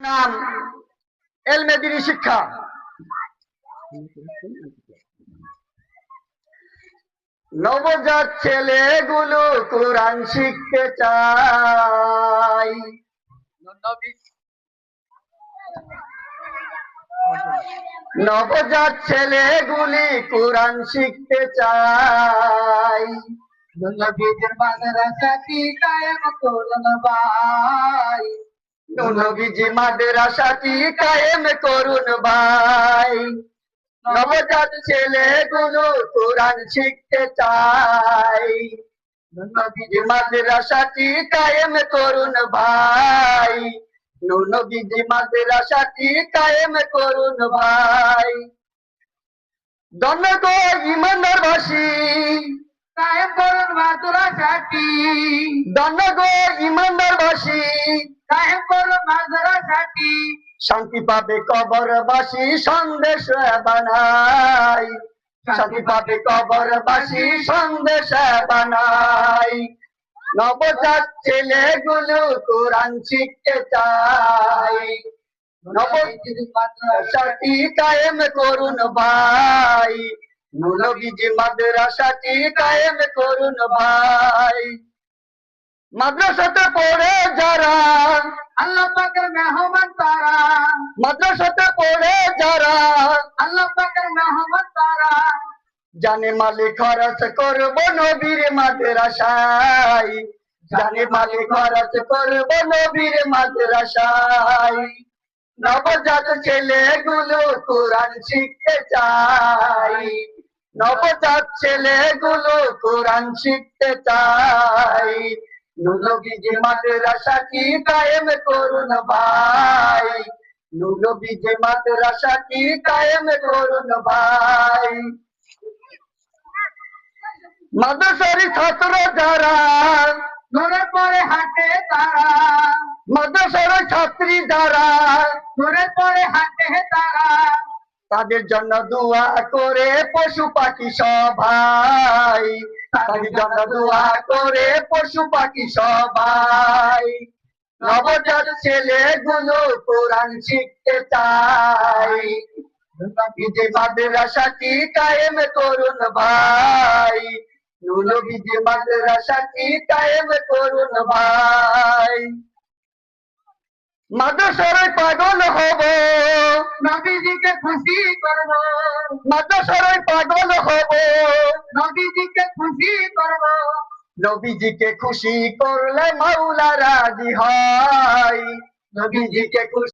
নাম এলমেদিনী শিক্ষা। নবজাত ছেলেগুলো কোরআন শিখতে চায়। নবজাত ছেলেগুলি কোরআন শিখতে চায়। নবীদের মাদ্রাসাটি কায়েম করুন ভাই, নবীজি মাদ্রাসাটি কায়েম করুন ভাই। নবজাত ছেলেগুলো কোরআন শিখতে চায়। নবীজি মাদ্রাসাটি কায়েম করুন ভাই। নবীজি মাদ্রাসাটি কায়েম করুন ভাই। ধন্য গো ইমানদারবাসী, কায়েম করুন মাদ্রাসাটি। ধন্য গো ইমানদারবাসী, কায়েম করুন মাদ্রাসাটি। শান্তি পাবে কবরবাসী সন্দেশ বানাই। শান্তি পাবে কবরবাসী সন্দেশ বানাই। নবজাত ছেলেগুলো কোরআন শিখতে চায়। নবীজির মাদ্রাসাটি কায়েম করুন ভাই। নবীজি মাদ্রাসাটি কায়েম করুন ভাই। মাদ্রাসাতে পড়ে যারা আল্লাহ পাকের মেহমান তারা, মাদ্রাসাতে পড়ে যারা আল্লাহ পাকের মেহমান তারা। জানে মালে খরচ করব নবীর মাদ্রাসায়। জানে মালে খরচ করব নবীর মাদ্রাসায়। নবজাত ছেলেগুলো কোরআন শিখতে চায়। নবজাত ছেলেগুলো কোরআন শিখতে চায়। নবীজি মাদ্রাসাটি কায়েম করুন ভাই। নবীজি মাদ্রাসাটি কায়েম করুন ভাই। মাদ্রাসার ছাত্র যারা ঘরে পরে হাঁটে তারা, মাদ্রাসার ছাত্রী যারা ঘরে পরে হাঁটে তারা। তাদের জন্য দোয়া করে পশু পাখি সবাই। তাদের জন্য দোয়া করে পশু পাখি সবাই। নবজাত ছেলেগুলো কোরআন শিখতে চায়। নবীজি মাদ্রাসাটি কায়েম করুন ভাই। নবীজি মাদ্রাসাটি কায়েম করুন ভাই। মাদ্রাসার পাগল হব, নবীজিকে খুশি করব, মাদ্রাসার পাগল হব। নবীজিকে খুশি করব। নবীজিকে খুশি করলে মাওলা রাজি হয়। নবীজিকে খুশি